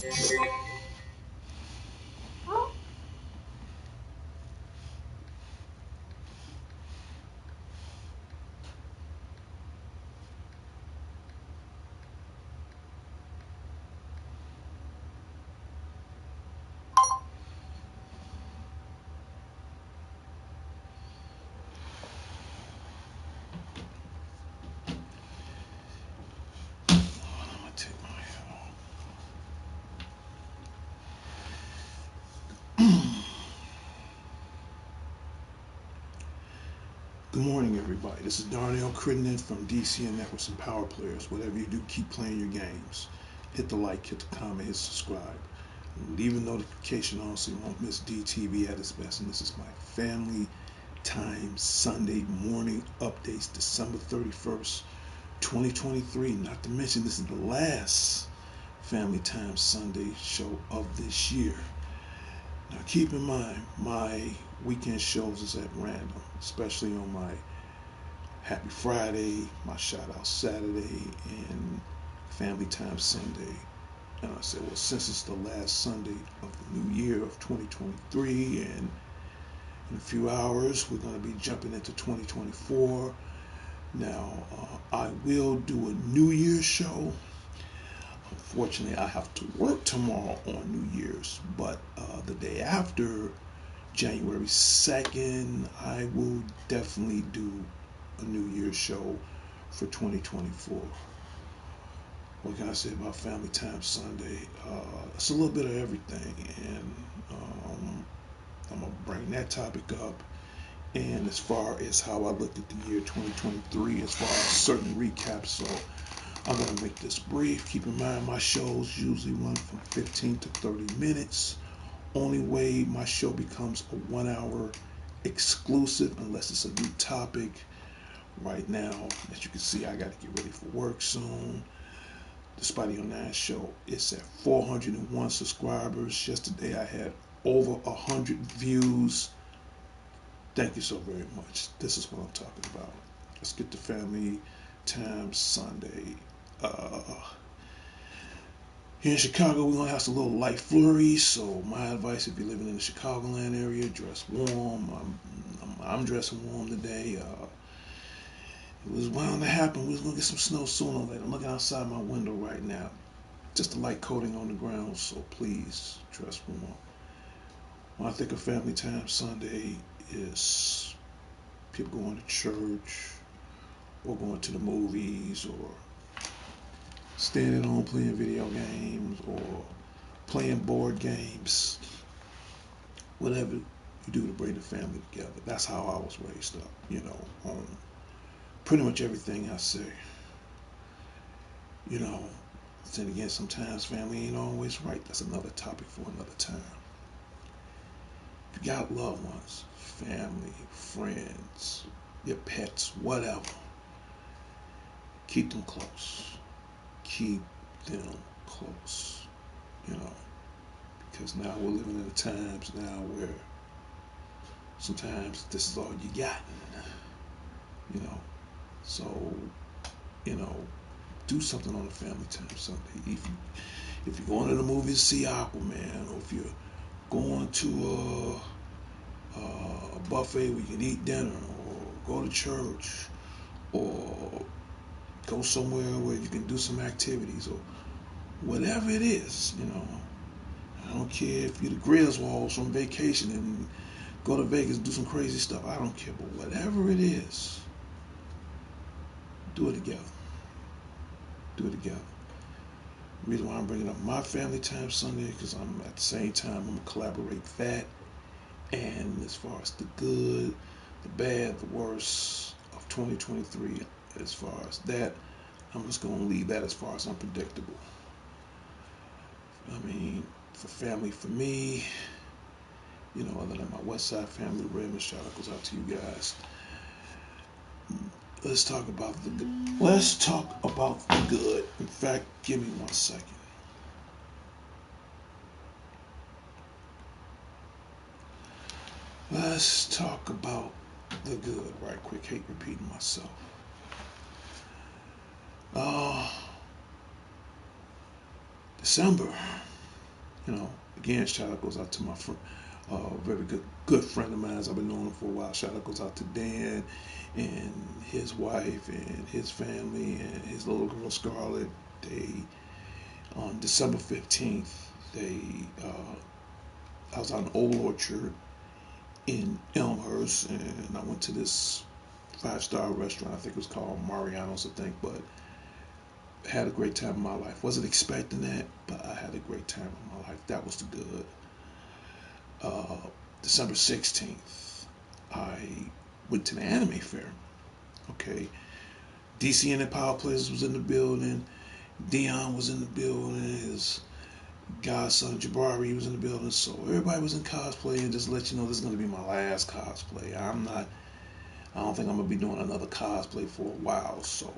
I'm gonna take my hat off. Good morning, everybody. This is Darnell Crittenden from DCN Networks and Power Players. Whatever you do, keep playing your games. Hit the like, hit the comment, hit subscribe. Leave a notification on so you won't miss DTV at its best. And this is my Family Time Sunday morning updates, December 31st, 2023. Not to mention, this is the last Family Time Sunday show of this year. Now, keep in mind, my weekend shows is at random, especially on my Happy Friday, my Shout Out Saturday, and Family Time Sunday. And I said, well, since it's the last Sunday of the new year of 2023, and in a few hours, we're going to be jumping into 2024. Now, I will do a New Year's show. Unfortunately, I have to work tomorrow on New Year's, but the day after, January 2nd, I will definitely do a New Year's show for 2024. What can I say about Family Time Sunday? It's a little bit of everything, and I'm going to bring that topic up. And as far as how I looked at the year 2023, as far as certain recaps, so I'm going to make this brief. Keep in mind, my shows usually run from 15 to 30 minutes. Only way my show becomes a 1 hour exclusive, unless it's a new topic. Right now, as you can see, I got to get ready for work soon. The Spotty on 9 show is at 401 subscribers. Yesterday I had over 100 views. Thank you so very much. This is what I'm talking about. Let's get to Family Time Sunday. Here in Chicago, we're going to have some little light flurries. So my advice, if you're living in the Chicagoland area, dress warm. I'm dressing warm today. It was bound to happen. We was going to get some snow sooner or later. I'm looking outside my window right now. Just a light coating on the ground, so please dress warm. When I think of Family Time Sunday, is people going to church or going to the movies or staying at home playing video games or playing board games. Whatever you do to bring the family together. That's how I was raised up, on pretty much everything I say. You know, then again, sometimes family ain't always right. That's another topic for another time. If you got loved ones, family, friends, your pets, whatever, keep them close. Keep them close, you know, because now we're living in the times now where sometimes this is all you got, you know. So, you know, do something on a Family Time Sunday. If you're going to the movies to see Aquaman, or if you're going to a buffet where you can eat dinner, or go to church, or go somewhere where you can do some activities, or whatever it is, I don't care if you're the Griswolds on vacation and go to Vegas and do some crazy stuff. I don't care, but whatever it is, do it together. Do it together. The reason why I'm bringing up my Family Time Sunday, because I'm at the same time I'm gonna collaborate that, and as far as the good, the bad, the worst of 2023, as far as that, I'm just gonna leave that as far as unpredictable. I mean, for family, for me, other than my West Side family, Redmond, shout out goes out to you guys. Let's talk about the good. Let's talk about the good. In fact, give me 1 second. Let's talk about the good right quick. Hate repeating myself. Uh, December. Again, shout out goes out to my friend, very good friend of mine. I've been knowing him for a while. Shout out goes out to Dan and his wife and his family and his little girl Scarlett. They on December 15th, I was on Old Orchard in Elmhurst, and I went to this 5-star restaurant. I think it was called Mariano's, I think, but had a great time in my life. Wasn't expecting that, but I had a great time in my life. That was the good. Uh, December 16th, I went to the anime fair. Okay, DC and the Power Players was in the building. Dion was in the building. His godson Jabari was in the building. So everybody was in cosplay, and just let you know this is going to be my last cosplay. I don't think I'm going to be doing another cosplay for a while. So,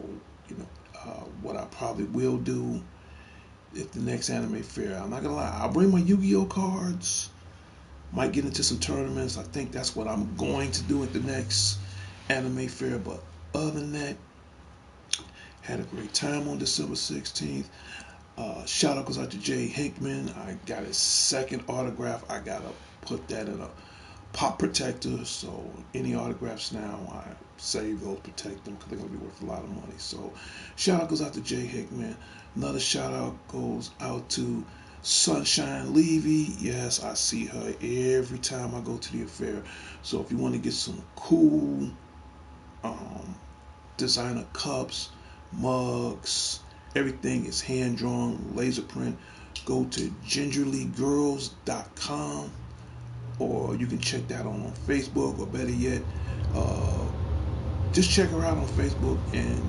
what I probably will do if the next anime fair, I'm not going to lie, I'll bring my Yu-Gi-Oh cards. Might get into some tournaments. I think that's what I'm going to do at the next anime fair. But other than that, had a great time on December 16th. Shout out goes out to Jay Hickman. I got his second autograph. I gotta put that in a pop protector. So any autographs now, I save those, protect them because they're gonna be worth a lot of money. So shout out goes out to Jay Hickman. Another shout out goes out to Sunshine Levy. Yes, I see her every time I go to the affair. So if you want to get some cool designer cups, mugs, everything is hand drawn, laser print. Go to gingerlygirls.com, or you can check that on Facebook, or better yet, uh, just check her out on Facebook and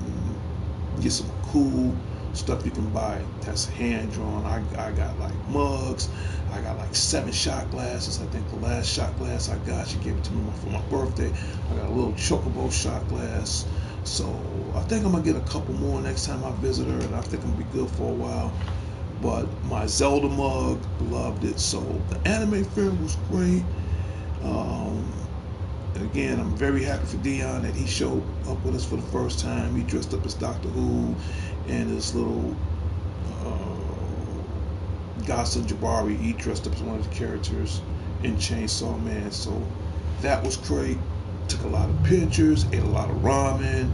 get some cool stuff you can buy that's hand drawn. I got like mugs. I got like 7 shot glasses. I think the last shot glass I got, she gave it to me for my birthday. I got a little chocobo shot glass. So I think I'm gonna get a couple more next time I visit her, and I think I'm gonna be good for a while. But my Zelda mug, loved it. So the anime fair was great. Again, I'm very happy for Dion that he showed up with us for the first time. He dressed up as Doctor Who and his little godson Jabari. He dressed up as one of the characters in Chainsaw Man. So that was great. Took a lot of pictures, ate a lot of ramen,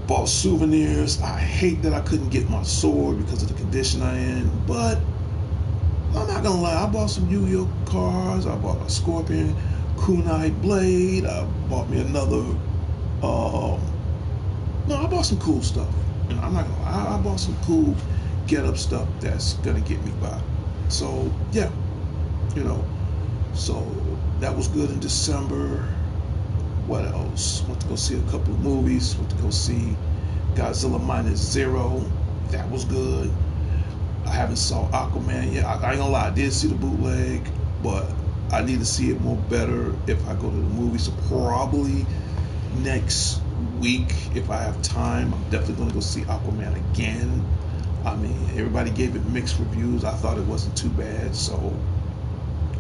bought souvenirs. I hate that I couldn't get my sword because of the condition I'm in, but I'm not gonna lie, I bought some Yu-Gi-Oh cards. I bought a Scorpion Kunai blade. I bought me another. No, I bought some cool stuff. And I'm not gonna lie, I bought some cool get up stuff that's gonna get me by. So yeah, So that was good in December. What else? Went to go see a couple of movies. Went to go see Godzilla Minus Zero. That was good. I haven't saw Aquaman yet. I ain't gonna lie, I did see the bootleg, but I need to see it more better if I go to the movie. So probably next week, if I have time, I'm definitely gonna go see Aquaman again. I mean, everybody gave it mixed reviews. I thought it wasn't too bad, so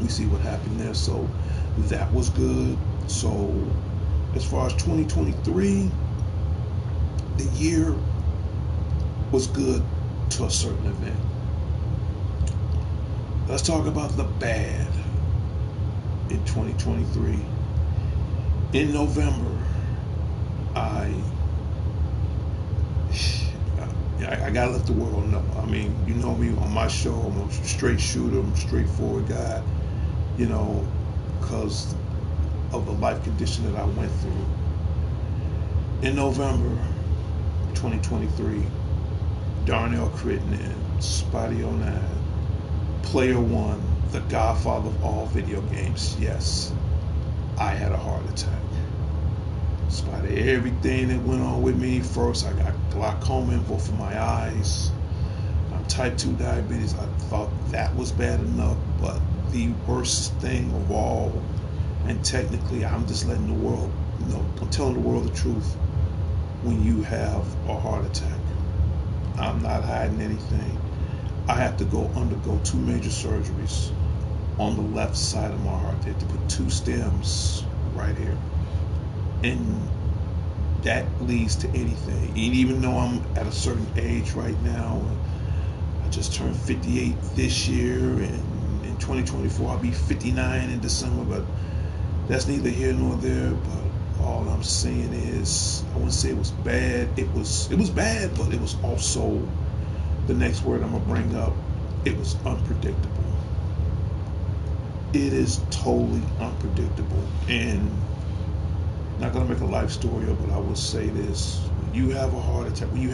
we see what happened there. So that was good. So as far as 2023, the year was good to a certain event. Let's talk about the bad in 2023. In November, I gotta let the world know. I mean, you know me on my show, I'm a straight shooter, I'm a straightforward guy, because of the life condition that I went through. In November 2023, Darnell Crittenden, Spotty 09, Player One, the godfather of all video games. Yes, I had a heart attack. Despite everything that went on with me, first I got glaucoma in both of my eyes. I'm type 2 diabetes. I thought that was bad enough, but the worst thing of all, and technically I'm just letting the world, I'm telling the world the truth, when you have a heart attack. I'm not hiding anything. I have to undergo 2 major surgeries on the left side of my heart. They have to put 2 stems right here. And that leads to anything. And even though I'm at a certain age right now, I just turned 58 this year, and in 2024 I'll be 59 in December. But that's neither here nor there. But all I'm saying is, I wouldn't say it was bad. It was bad, but it was also, the next word I'm gonna bring up, it was unpredictable. It is totally unpredictable, and not gonna make a life story of it. I will say this: when you have a heart attack, when you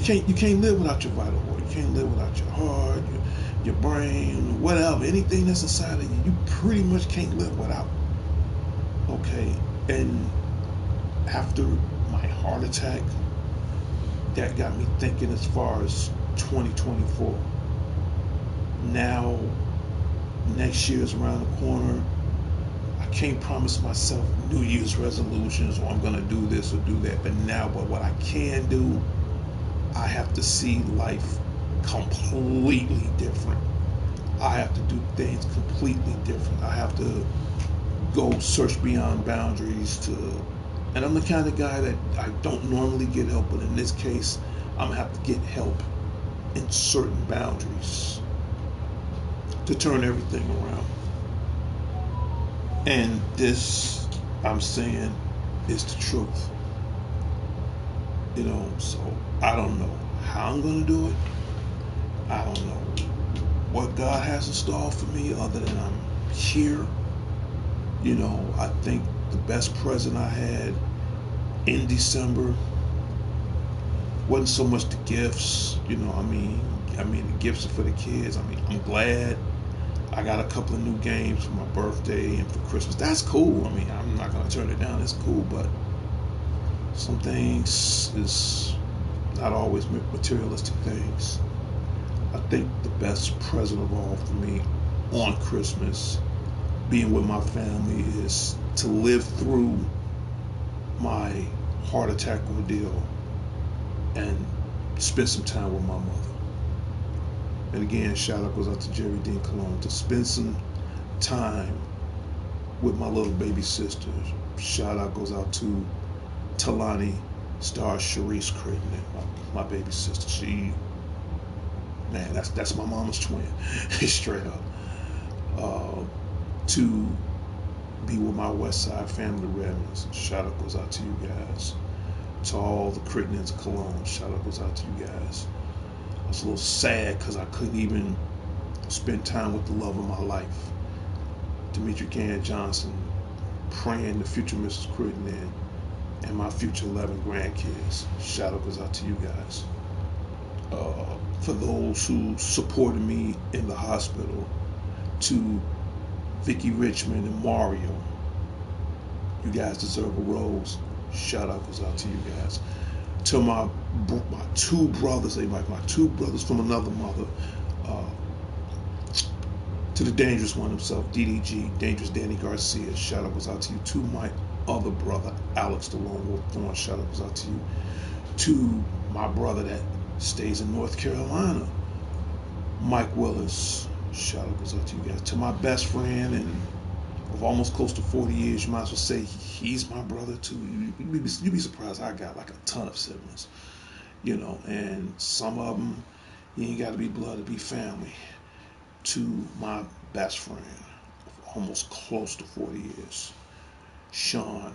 can't live without your vital organ. You can't live without your heart, your brain, whatever, anything that's inside of you. You pretty much can't live without. Okay, and after my heart attack, that got me thinking as far as 2024. Now, next year's around the corner. I can't promise myself New Year's resolutions or I'm gonna do this or do that. But now, what I can do, I have to see life completely different. I have to do things completely different. I have to go search beyond boundaries and I'm the kind of guy that I don't normally get help, but in this case, I'm gonna have to get help in certain boundaries to turn everything around. And this, I'm saying, is the truth. So I don't know how I'm gonna do it. I don't know what God has in store for me other than I'm here. I think the best present I had in December wasn't so much the gifts. The gifts are for the kids. I'm glad I got a couple of new games for my birthday and for Christmas. That's cool. I'm not gonna turn it down. It's cool, but some things is not always materialistic things. I think the best present of all for me on Christmas, being with my family, is to live through my heart attack ordeal and spend some time with my mother. And again, shout out goes out to Jerry Dean Cologne, to spend some time with my little baby sister. Shout out goes out to Talani Star Sharice Creighton, my baby sister. She, man, that's my mama's twin, straight up. To be with my West Side family, Redmonds. Shout out goes out to you guys. To all the Crittens of Cologne, shout out goes out to you guys. I was a little sad because I couldn't even spend time with the love of my life, Demetri Gann Johnson, praying the future Mrs. Crittenden and my future 11 grandkids. Shout out goes out to you guys. For those who supported me in the hospital, to Vicky Richmond and Mario, you guys deserve a rose. Shout out goes out to you guys. To my two brothers, my two brothers from another mother, to the dangerous one himself, DDG, Dangerous Danny Garcia. Shout out goes out to you. To my other brother, Alex the Lone Wolf Thorne. Shout out goes out to you. To my brother that stays in North Carolina, Mike Willis. Shout out goes out to you guys. To my best friend, and of almost close to 40 years, you might as well say he's my brother too. You'd be surprised. I got like a ton of siblings, and some of them, you ain't got to be blood to be family. To my best friend, of almost close to 40 years, Sean,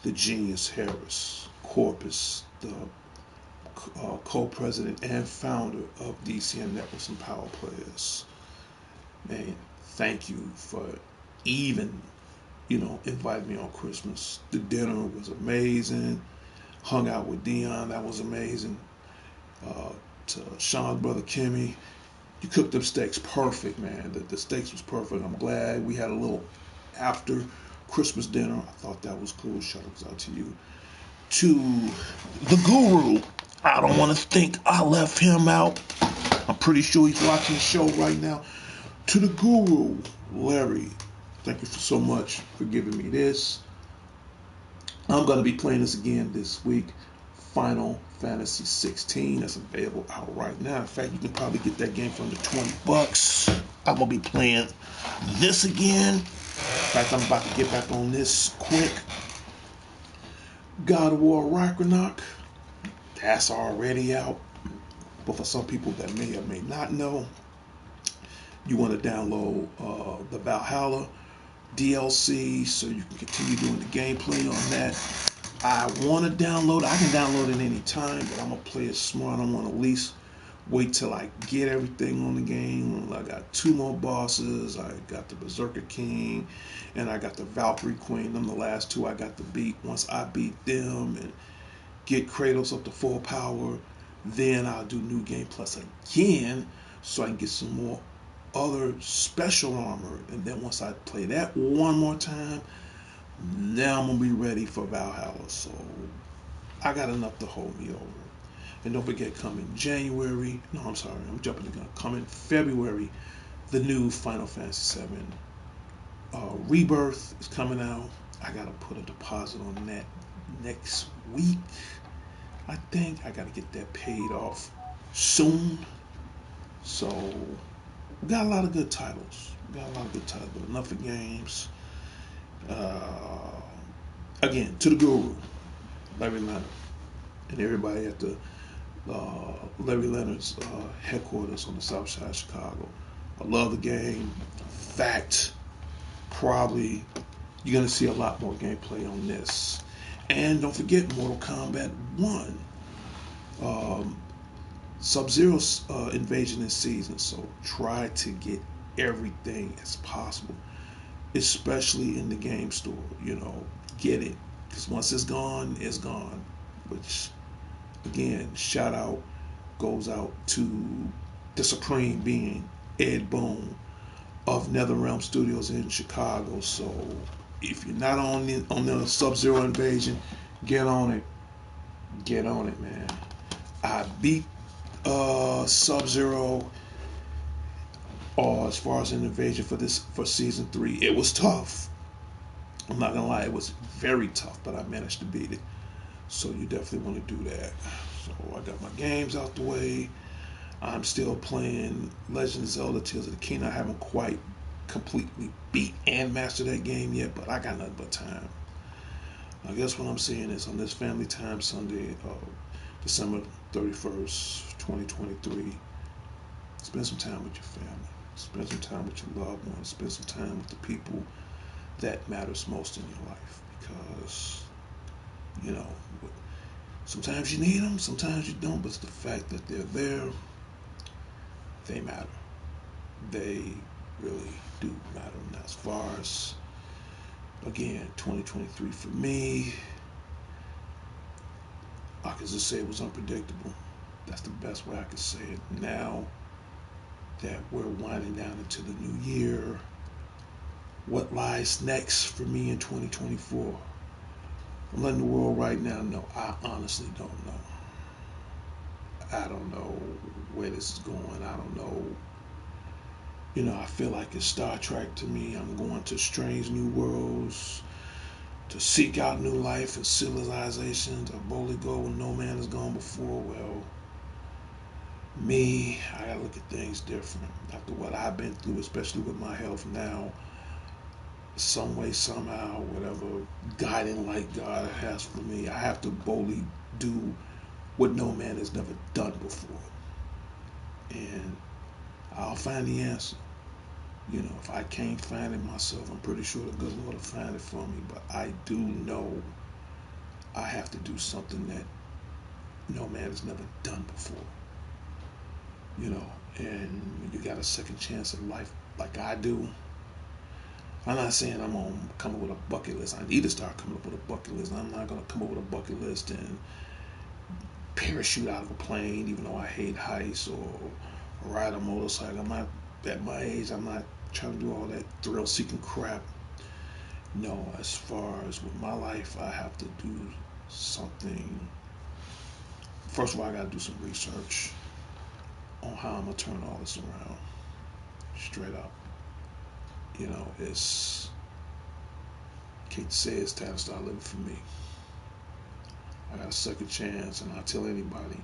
the Genius Harris, Corpus, the co-president and founder of DCN Networks and Power Players. Man, thank you for even, inviting me on Christmas. The dinner was amazing. Hung out with Dion, that was amazing. To Sean's brother Kimmy, you cooked them steaks perfect, man. The steaks was perfect. I'm glad we had a little after Christmas dinner. I thought that was cool. Shout out to you. To the Guru, I don't want to think I left him out. I'm pretty sure he's watching the show right now. To the Guru, Larry, thank you so much for giving me this. I'm going to be playing this again this week. Final Fantasy 16. That's available out right now. In fact, you can probably get that game for under $20. I'm going to be playing this again. In fact, I'm about to get back on this quick. God of War Ragnarok, that's already out. But for some people that may or may not know, you want to download the Valhalla DLC so you can continue doing the gameplay on that. I want to download. I can download it any time, but I'm gonna play it smart. I want to at least wait till I get everything on the game. I got 2 more bosses. I got the Berserker King, and I got the Valkyrie Queen. Them the last 2 I got to beat. Once I beat them and get Kratos up to full power, then I'll do New Game Plus again, so I can get some more other special armor. And then once I play that one more time, now I'm gonna be ready for Valhalla. So I got enough to hold me over. And don't forget, coming January, no, I'm sorry, I'm jumping the gun. Coming February, the new Final Fantasy VII Rebirth is coming out. I gotta put a deposit on that next week. I think I gotta get that paid off soon. So we got a lot of good titles. But enough of games. Uh, Again, to the guru, Larry Leonard, and everybody at the Larry Leonard's headquarters on the south side of Chicago. I love the game. In fact, probably you're going to see a lot more gameplay on this. And don't forget Mortal Kombat 1. Sub-Zero's invasion this season, so try to get everything as possible, especially in the game store. Get it, because once it's gone, it's gone. Which, again, shout out goes out to the supreme being, Ed Boon of NetherRealm Studios in Chicago. So if you're not on the Sub-Zero invasion, get on it. Get on it, man. I beat Sub-Zero as far as an invasion for season 3. It was tough. I'm not gonna lie, it was very tough, but I managed to beat it. So you definitely want to do that. So I got my games out the way. I'm still playing Legend of Zelda Tears of the Kingdom. I haven't quite completely beat and mastered that game yet, but I got nothing but time. I guess what I'm saying is on this Family Time Sunday, December 31st, 2023, spend some time with your family. Spend some time with your loved ones. Spend some time with the people that matters most in your life. Because, you know, sometimes you need them, sometimes you don't, but it's the fact that they're there, they matter. They really do matter. And as far as, again, 2023 for me, I could just say it was unpredictable. That's the best way I could say it. Now that we're winding down into the new year, what lies next for me in 2024? I'm letting the world right now know. I honestly don't know. I don't know where this is going. I don't know. I feel like it's Star Trek to me. I'm going to strange new worlds to seek out new life and civilization, to boldly go where no man has gone before. Well, me, I gotta look at things different. After what I've been through, especially with my health now, some way, somehow, whatever guiding light God has for me, I have to boldly do what no man has never done before. And I'll find the answer. If I can't find it myself, I'm pretty sure the good Lord will find it for me. But I do know I have to do something that no man has never done before. And when you got a second chance at life like I do, I'm not saying I'm going to come up with a bucket list. I need to start coming up with a bucket list. I'm not going to come up with a bucket list and parachute out of a plane, even though I hate heights, or ride a motorcycle. I'm not, at my age, I'm not trying to do all that thrill-seeking crap. No, as far as with my life, I have to do something. First of all, I got to do some research on how I'm going to turn all this around. Straight up. It's, can't say it's time to start living for me. I got a second chance, and I tell anybody,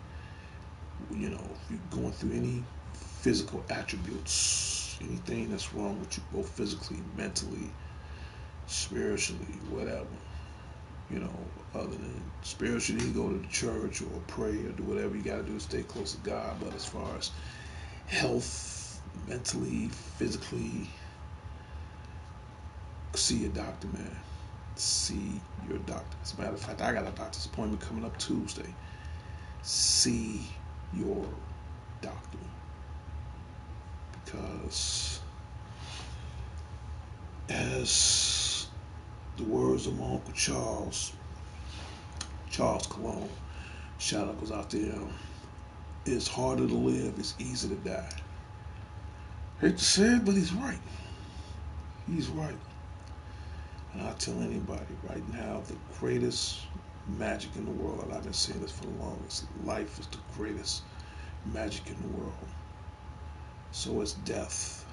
if you're going through any physical attributes, anything that's wrong with you, both physically, mentally, spiritually, whatever, You know, other than spiritually, go to the church or pray or do whatever you got to do to stay close to God. But as far as health, mentally, physically, see your doctor, man. See your doctor. As a matter of fact, I got a doctor's appointment coming up Tuesday. See your doctor, because as the words of my Uncle Charles Cologne, shout out goes out to him. It's harder to live, it's easy to die. Hate to say it, but he's right. He's right. And I tell anybody right now, the greatest magic in the world, and I've been saying this for the longest, life is the greatest magic in the world. So is death.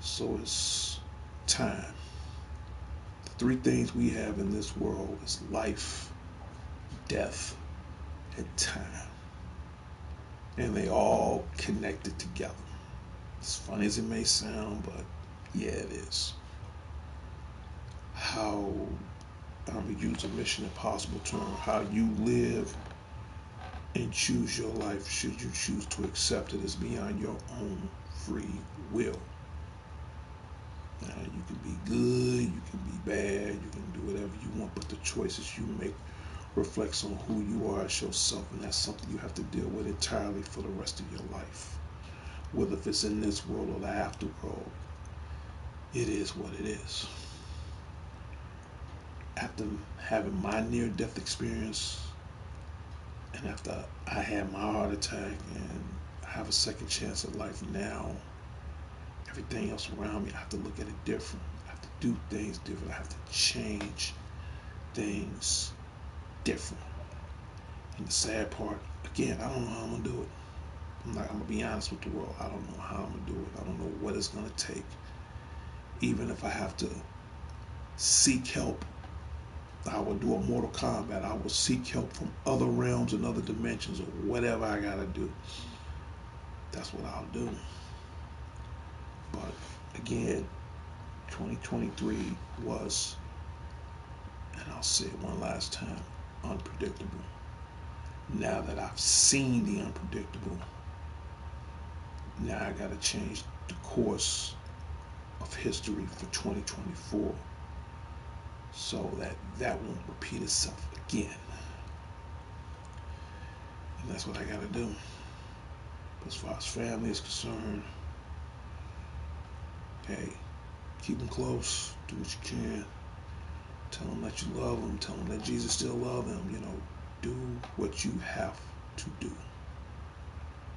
So is time. The three things we have in this world is life, death, and time. And they all connected together. As funny as it may sound, but yeah, it is. How, I'm going to use a Mission Impossible term, how you live and choose your life, should you choose to accept it, is beyond your own free will. Now, you can be good, you can be bad, you can do whatever you want, but the choices you make reflects on who you are as yourself, and that's something you have to deal with entirely for the rest of your life. Whether if it's in this world or the afterworld, it is what it is. After having my near-death experience, and after I had my heart attack and I have a second chance at life now, everything else around me, I have to look at it different. I have to do things different. I have to change things different. And the sad part, again, I don't know how I'm going to do it. I'm going to be honest with the world. I don't know how I'm going to do it. I don't know what it's going to take. Even if I have to seek help, I will do a Mortal Kombat. I will seek help from other realms and other dimensions or whatever I got to do. That's what I'll do. But again, 2023 was, and I'll say it one last time, unpredictable. Now that I've seen the unpredictable, now I got to change the course of history for 2024 so that won't repeat itself again. And that's what I got to do. But as far as family is concerned, hey, keep them close, do what you can. Tell them that you love them. Tell them that Jesus still loves them. You know, do what you have to do.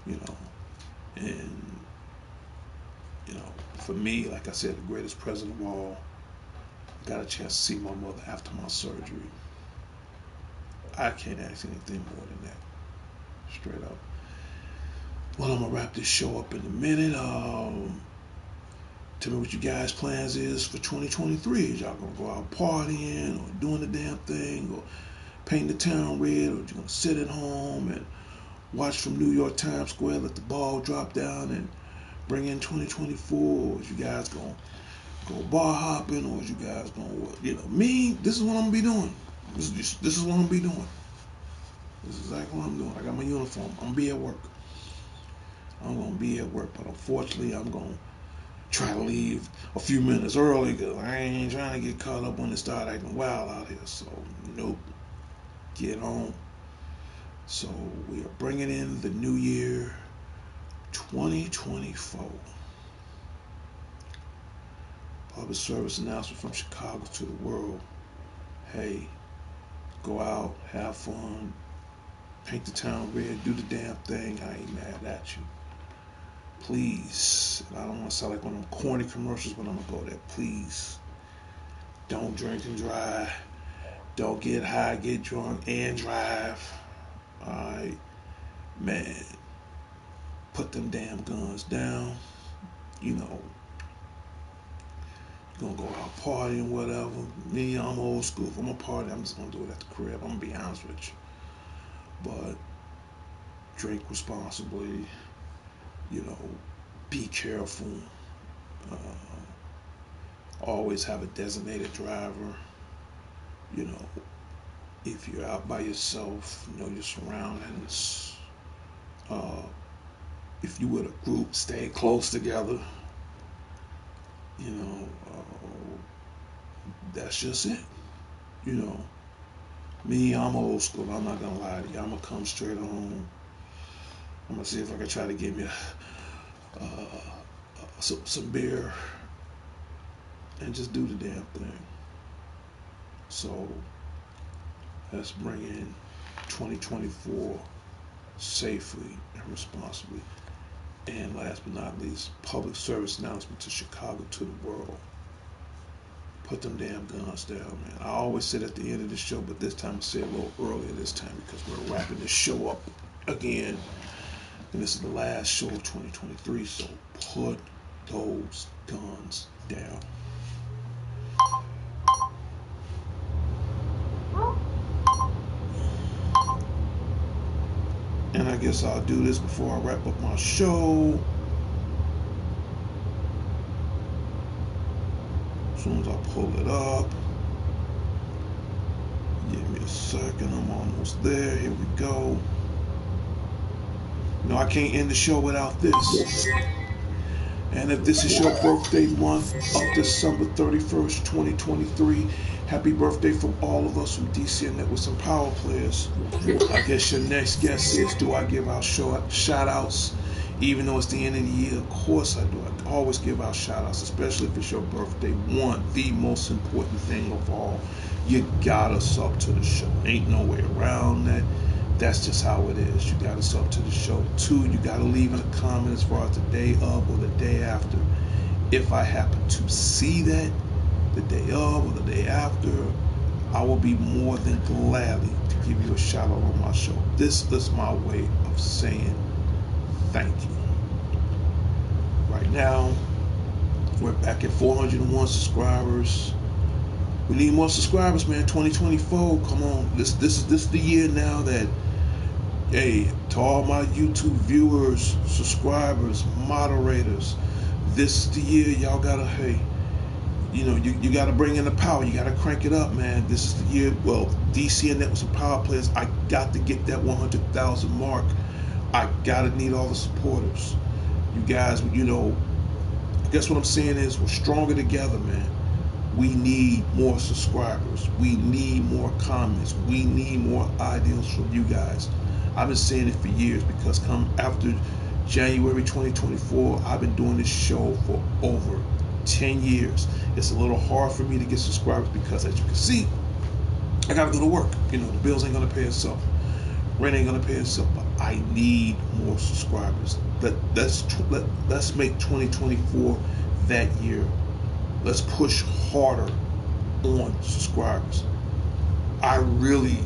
You know, and you know, for me, like I said, the greatest present of all, I got a chance to see my mother after my surgery. I can't ask anything more than that. Straight up. Well, I'm gonna wrap this show up in a minute. Tell me what you guys' plans is for 2023. Is y'all gonna go out partying or doing the damn thing or painting the town red, or you gonna sit at home and watch from New York Times Square, let the ball drop down and bring in 2024? Or is you guys gonna go bar hopping, or is you guys gonna, you know, me? This is what I'm gonna be doing. This is what I'm gonna be doing. This is exactly what I'm doing. I got my uniform. I'm gonna be at work. I'm gonna be at work, but unfortunately, I'm gonna try to leave a few minutes early because I ain't trying to get caught up when it start acting wild out here. So, nope. Get home. So, we are bringing in the new year 2024. Public service announcement from Chicago to the world. Hey, go out, have fun, paint the town red, do the damn thing. I ain't mad at you. Please, and I don't want to sound like one of them corny commercials, but I'm going to go there. Please, don't drink and drive. Don't get high, get drunk, and drive. Alright, man. Put them damn guns down. You know, you're gonna go out partying, whatever. Me, I'm old school. If I'm a party, I'm just gonna do it at the crib. I'm gonna be honest with you. But drink responsibly. You know, be careful. Uh, always have a designated driver. You know, if you're out by yourself, know your surroundings. Uh, if you with a group, stay close together. You know, that's just it. You know, me, I'm old school. I'm not gonna lie to you. I'm gonna come straight home. I'm gonna see if I can try to get me some beer and just do the damn thing. So let's bring in 2024 safely and responsibly. And last but not least, public service announcement to Chicago, to the world. Put them damn guns down, man. I always said at the end of the show, but this time I say it a little earlier this time because we're wrapping this show up again. And this is the last show of 2023, so put those guns down. And I guess I'll do this before I wrap up my show. As soon as I pull it up. Give me a second, I'm almost there. Here we go. No, I can't end the show without this. And if this is your birthday month of December 31st, 2023, happy birthday from all of us from DCN Networks and Power Players. I guess your next guess is, do I give out shout outs? Even though it's the end of the year, of course I do. I always give out shout outs, especially if it's your birthday. One, the most important thing of all, you got us up to the show. Ain't no way around that. That's just how it is. You got us up to the show. Two, you got to leave in a comment as far as the day of or the day after. If I happen to see that, the day of or the day after, I will be more than gladly to give you a shout out on my show. This is my way of saying thank you. Right now, we're back at 401 subscribers. We need more subscribers, man. 2024, come on. This is the year now that, hey, to all my YouTube viewers, subscribers, moderators, this is the year y'all gotta, hey, you know, you gotta bring in the power. You gotta crank it up, man. This is the year. Well, DCN Networks and Power Players, I got to get that 100,000 mark. I gotta need all the supporters. You guys, you know, I guess what I'm saying is we're stronger together, man. We need more subscribers. We need more comments. We need more ideals from you guys. I've been saying it for years because come after January 2024, I've been doing this show for over 10 years. It's a little hard for me to get subscribers because, as you can see, I gotta go to work. You know, the bills ain't gonna pay itself. Rent ain't gonna pay itself. But I need more subscribers. Let's make 2024 that year. Let's push harder on subscribers. I really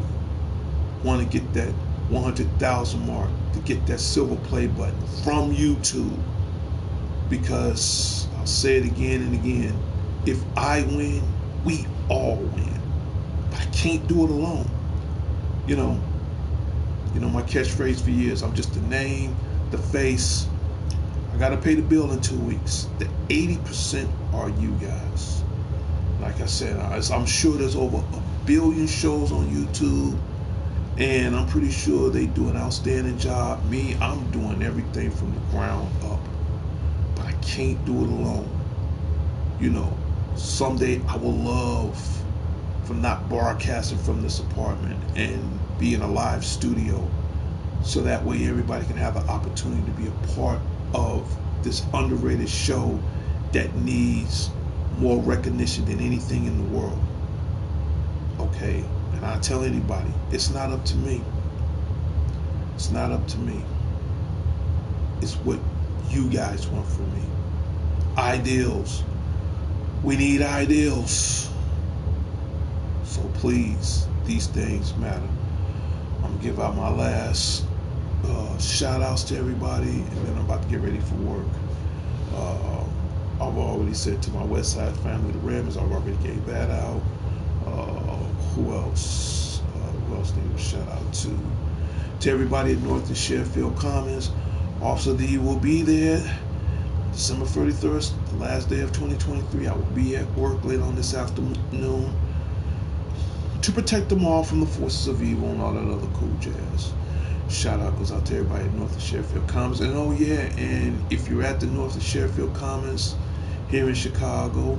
want to get that 100,000 mark, to get that silver play button from YouTube, because I'll say it again and again, if I win, we all win. But I can't do it alone. You know my catchphrase for years, I'm just the name, the face. I gotta pay the bill in 2 weeks. The 80% are you guys. Like I said, I'm sure there's over 1 billion shows on YouTube, and I'm pretty sure they do an outstanding job. Me, I'm doing everything from the ground up, but I can't do it alone. You know, someday I will love for not broadcasting from this apartment and be in a live studio, so that way everybody can have the opportunity to be a part of this underrated show that needs more recognition than anything in the world. Okay, and I tell anybody, it's not up to me. It's not up to me. It's what you guys want from me. Ideals. We need ideals. So please, these things matter. I'm gonna give out my last shout outs to everybody, and then I'm about to get ready for work. I've already said to my West Side family, the Rams, I've already gave that out. Who else? Who else need a shout out to? To everybody at North and Sheffield Commons. Officer D will be there December 31st, the last day of 2023. I will be at work late on this afternoon. to protect them all from the forces of evil and all that other cool jazz. Shout out goes out to everybody at North of Sheffield Commons. And oh yeah, and if you're at the North of Sheffield Commons here in Chicago,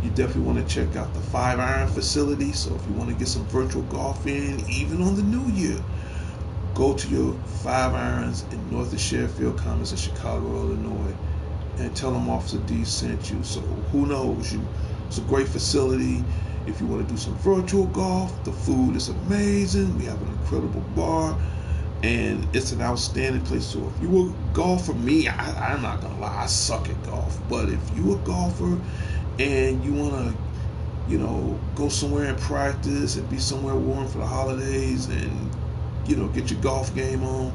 you definitely want to check out the 5-Iron facility. So if you want to get some virtual golf in, even on the new year, go to your 5-Irons in North of Sheffield Commons in Chicago, Illinois, and tell them Officer D sent you. So who knows? It's a great facility. If you want to do some virtual golf, the food is amazing. We have an incredible bar, and it's an outstanding place. So if you a golfer, I'm not gonna lie, I suck at golf. But if you a golfer and you wanna, go somewhere and practice and be somewhere warm for the holidays and get your golf game on,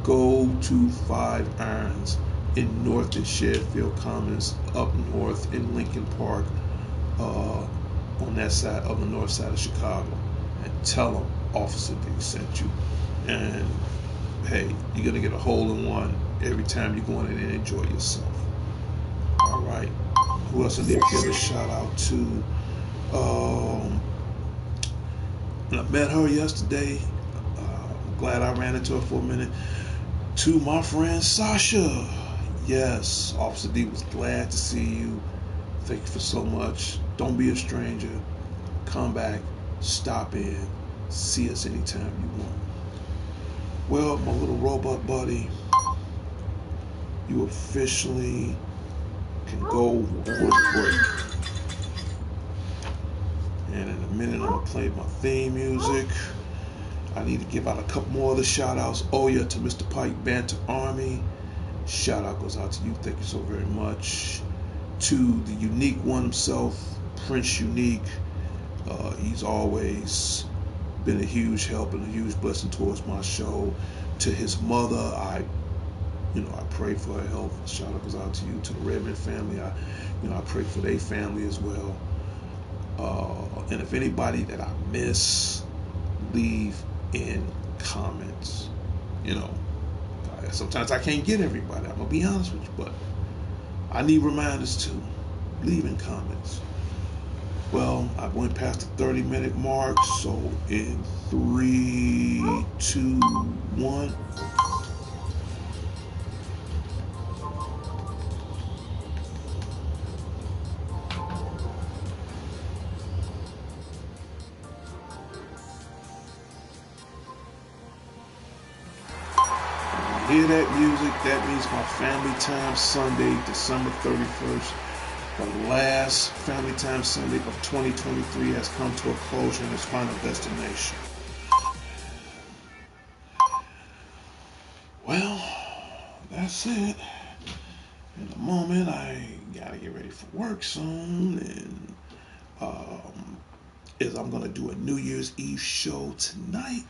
go to 5-Irons in North and Sheffield Commons, up north in Lincoln Park, on that side of the north side of Chicago, and tell them Officer D sent you. And hey, you're gonna get a hole in one every time you go in and enjoy yourself. All right. Who else I need to give a shout out to? I met her yesterday. I'm glad I ran into her for a minute. To my friend Sasha. Yes, Officer D was glad to see you. Thank you for so much. Don't be a stranger. Come back, stop in, see us anytime you want. Well, my little robot buddy, you officially can go for a break. And in a minute, I'm going to play my theme music. I need to give out a couple more other shout outs. Oh, yeah, to Mr. Pike Banter Army. Shout out goes out to you. Thank you so very much. To the unique one himself, Prince Unique. He's always been a huge help and a huge blessing towards my show. To his mother, I pray for her health. Shout out goes out to you. To the Redmond family, I pray for their family as well. And if anybody that I miss, leave in comments. Sometimes I can't get everybody. I'm gonna be honest with you, but I need reminders too. Leave in comments. Well, I went past the 30-minute mark, so in 3, 2, 1. Hear that music? That means my Family Time Sunday, December 31st. The last Family Time Sunday of 2023 has come to a closure in its final destination. Well, that's it. In a moment, I gotta get ready for work soon, and is I'm gonna do a New Year's Eve show tonight.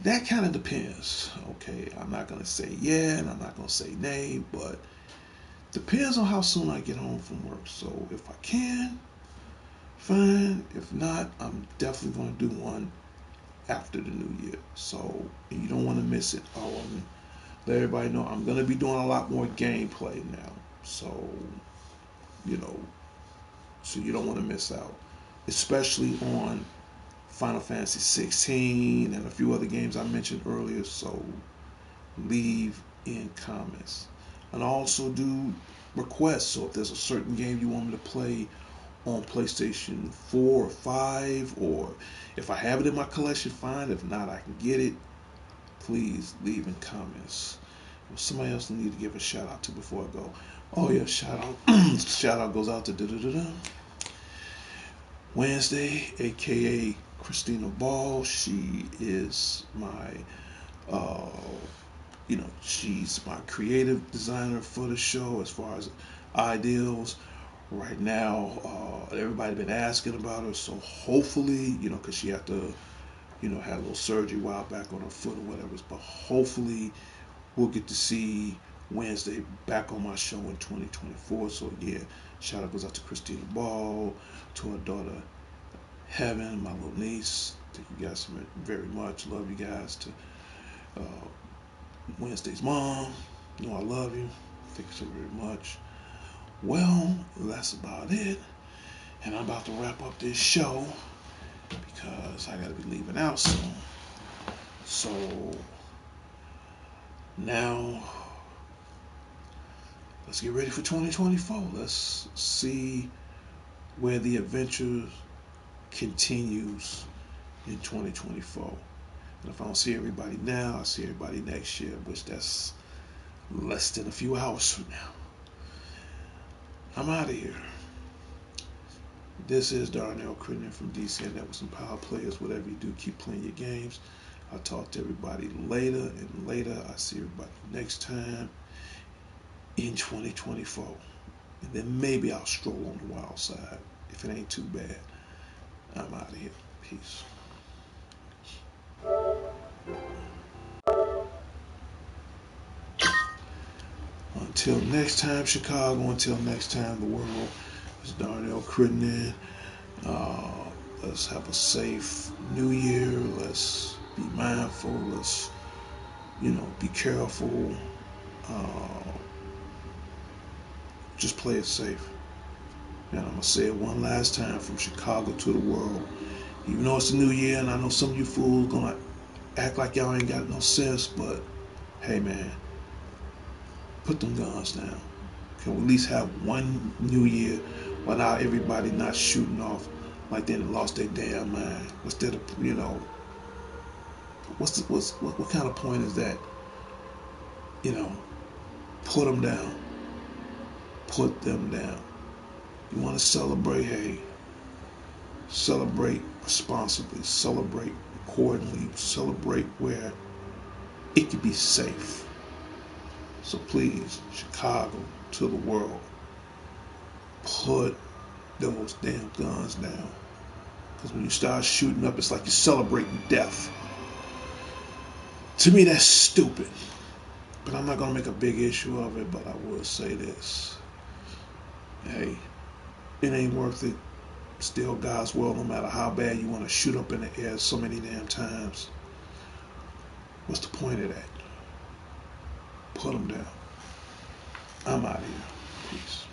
That kind of depends. Okay, I'm not gonna say yeah, and I'm not gonna say nay, but depends on how soon I get home from work. So if I can, fine. If not, I'm definitely gonna do one after the new year. So you don't want to miss it. I want to let everybody know I'm gonna be doing a lot more gameplay now. So so you don't want to miss out, especially on Final Fantasy 16 and a few other games I mentioned earlier. So leave in comments, and I also do requests. So if there's a certain game you want me to play on PlayStation 4 or 5, or if I have it in my collection, fine. If not, I can get it. Please leave in comments. Somebody else I need to give a shout out to before I go. Oh yeah, shout out. Shout out goes out to Wednesday, aka Christina Ball. She is my she's my creative designer for the show as far as ideals. Right now, everybody been asking about her, so hopefully, because she had to, had a little surgery a while back on her foot or whatever. But hopefully, we'll get to see Wednesday back on my show in 2024. So yeah, shout out goes out to Christina Ball, to her daughter Heaven, my little niece. Thank you guys very much. Love you guys. To Wednesday's mom, I love you. Thank you so very much. Well, that's about it. And I'm about to wrap up this show because I got to be leaving out soon. So now let's get ready for 2024. Let's see where the adventure continues in 2024. And if I don't see everybody now, I'll see everybody next year, which that's less than a few hours from now. I'm out of here. This is Darnell Crittenden from DC and Networks and Power Players. Whatever you do, keep playing your games. I'll talk to everybody later, and later I'll see everybody next time in 2024. And then maybe I'll stroll on the wild side if it ain't too bad. I'm out of here. Peace. Until next time, Chicago. Until next time, the world. It's Darnell Crittenden. Let's have a safe new year. Let's be mindful. Let's, be careful. Just play it safe. And I'm going to say it one last time, from Chicago to the world. Even though it's a new year, and I know some of you fools going to act like y'all ain't got no sense, but hey, man, put them guns down. Can we at least have one new year without everybody not shooting off like they lost their damn mind? Instead of, what kind of point is that? Put them down. Put them down. You want to celebrate? Hey, celebrate responsibly. Celebrate accordingly. Celebrate where it can be safe. So please, Chicago to the world, put those damn guns down. Because when you start shooting up, it's like you're celebrating death. To me, that's stupid. But I'm not going to make a big issue of it, but I will say this. Hey, it ain't worth it. Still God's will, no matter how bad you want to shoot up in the air so many damn times. What's the point of that? Put them down. I'm out of here. Peace.